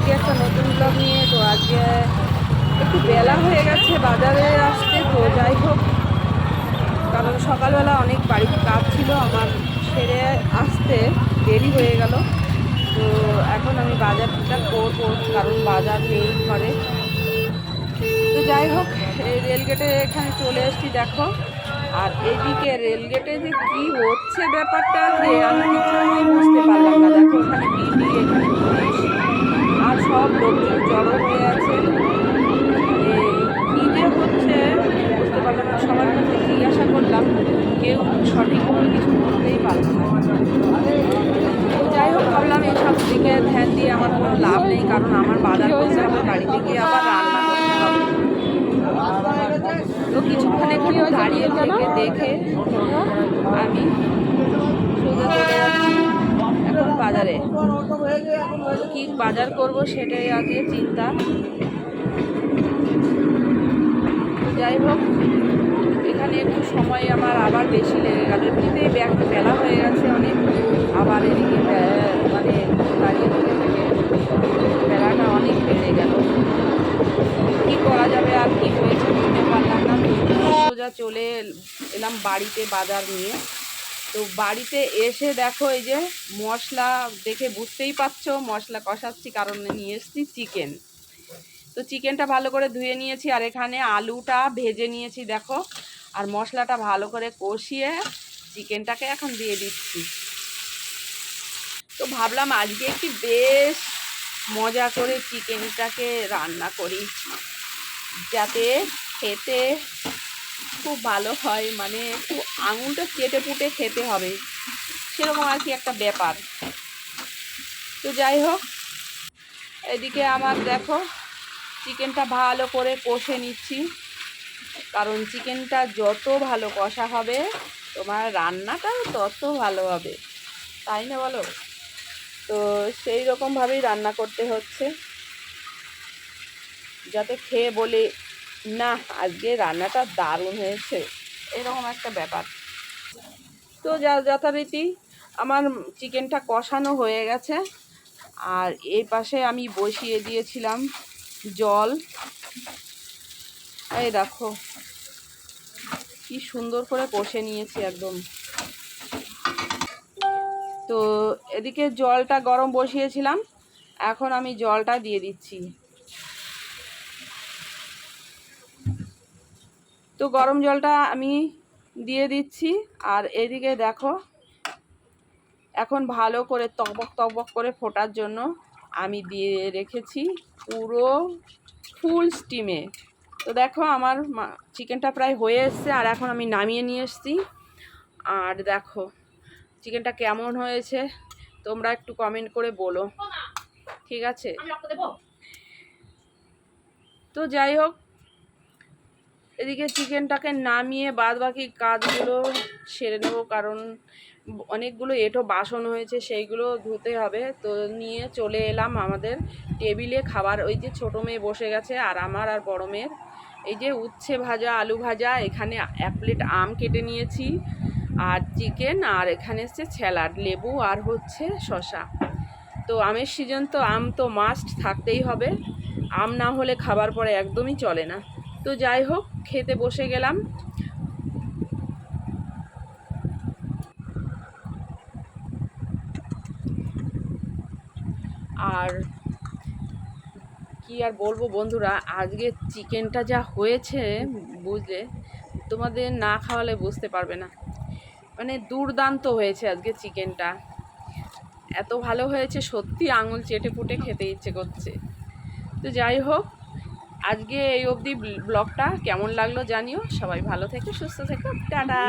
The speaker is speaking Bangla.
আজকে একটা নতুন ব্লগ নিয়ে। তো আজকে একটু বেলা হয়ে গেছে বাজারে আসতে। তো যাই হোক, কারণ সকালবেলা অনেক বাড়িতে কাজ ছিল আমার, সেরে আসতে দেরি হয়ে গেল। তো এখন আমি বাজারটা করবো, কারণ বাজার নেই ঘরে। তো যাই হোক, এই রেলগেটে এখানে চলে এসেছি দেখো। আর এদিকে রেলগেটে যে কি হচ্ছে ব্যাপারটা, যে আমি কিছুই বুঝতে পারলাম না। দেখো, ওখানে দিদি, এখানে পুলিশ আর সব লোকজন জড়ো হয়ে আছে। মানে কি যে হচ্ছে বুঝতে পারলাম না। সবার কাছে জিজ্ঞাসা করলাম, কেউ সঠিকভাবে কিছু বলতেই পারলো না। তো যাই হোক, ভাবলাম এইসব দিকে ধ্যান দিয়ে আমার কোনো লাভ নেই, কারণ আমার বাজার করতে হবে, বাড়িতে গিয়ে আবার রান্না করতে হবে। তো কিছুক্ষণ একটু দাঁড়িয়ে থেকে দেখে আমি সোজা চলে যাচ্ছি এখন বাজারে। কি বাজার করব সেটাই আগে চিন্তা। যাই হোক, এখানে একটু সময় আমার আবার বেশি লেগে গেল। এমনিতেই বেলা হয়ে গেছে অনেক, আবার এদিকে মানে দাঁড়িয়ে থেকে থেকে বেলাটা অনেক বেড়ে গেল। কি করা যাবে, আর কি হয়েছে বুঝতে পারলাম না। সোজা চলে এলাম বাড়িতে বাজার নিয়ে। তো বাড়িতে এসে দেখো, এই যে মশলা দেখে বুঝতেই পারছো মশলা কষাচ্ছি, কারণ নিয়ে এসেছি চিকেন। তো চিকেনটা ভালো করে ধুয়ে নিয়েছি, আর এখানে আলুটা ভেজে নিয়েছি দেখো। আর মশলাটা ভালো করে কষিয়ে চিকেনটাকে এখন দিয়ে দিচ্ছি। তো ভাবলাম আজকে একটু বেশ মজা করে চিকেনটাকে রান্না করি, যাতে খেতে খুব ভালো হয়। মানে একটু আঙুলটা চেটে পুটে খেতে হবে, সেরকম আর কি একটা ব্যাপার। তো যাই হোক, এদিকে আমার দেখো চিকেনটা ভালো করে কষে নিচ্ছি, কারণ চিকেনটা যত ভালো কষা হবে তোমার রান্নাটাও তত ভালো হবে, তাই না বলো? তো সেই রকমভাবেই রান্না করতে হচ্ছে, যাতে খেয়ে বলে না আজকে রান্নাটা দারুণ হয়েছে, এরকম একটা ব্যাপার। তো যথারীতি আমার চিকেনটা কষানো হয়ে গেছে। আর এই পাশে আমি বসিয়ে দিয়েছিলাম জল। এই দেখো কি সুন্দর করে কষে নিয়েছি একদম। তো এদিকে জলটা গরম বসিয়েছিলাম, এখন আমি জলটা দিয়ে দিচ্ছি। তো গরম জলটা আমি দিয়ে দিচ্ছি। আর এদিকে দেখো, এখন ভালো করে টকবক টকবক করে ফোটার জন্য আমি দিয়ে রেখেছি পুরো ফুল স্টিমে। তো দেখো আমার চিকেনটা প্রায় হয়ে এসছে, আর এখন আমি নামিয়ে নিয়ে এসছি। আর দেখো চিকেনটা কেমন হয়েছে তোমরা একটু কমেন্ট করে বলো, ঠিক আছে? তো যাই হোক, এদিকে চিকেনটাকে নামিয়ে বাদ বাকি কাজগুলো সেরে নেবো, কারণ অনেকগুলো এঁটো বাসন হয়েছে, সেইগুলো ধুতে হবে। তো নিয়ে চলে এলাম আমাদের টেবিলে খাবার। ওই যে ছোটো মেয়ে বসে গেছে, আর আমার আর বড় মেয়ের এই যে উচ্ছে ভাজা, আলু ভাজা, এখানে 1 প্লেট আম কেটে নিয়েছি, আর চিকেন, আর এখানে হচ্ছে স্যালাড, লেবু আর হচ্ছে শসা। তো আমের সিজন, তো আম তো মাস্ট থাকতেই হবে, আম না হলে খাবার পরে একদমই চলে না। তো যাই হোক, খেতে বসে গেলাম। আর কি আর বলবো বন্ধুরা, আজকে চিকেনটা যা হয়েছে বুঝলে, তোমাদের না খাওয়ালে বুঝতে পারবে না। মানে দুর্দান্ত হয়েছে আজকে চিকেনটা, এত ভালো হয়েছে সত্যি আঙুল চেটে পুটে খেতে ইচ্ছে করছে। তো যাই হোক, আজকে এই অবধি ব্লগটা কেমন লাগলো জানিও। সবাই ভালো থেকো, সুস্থ থেকো, টাটা।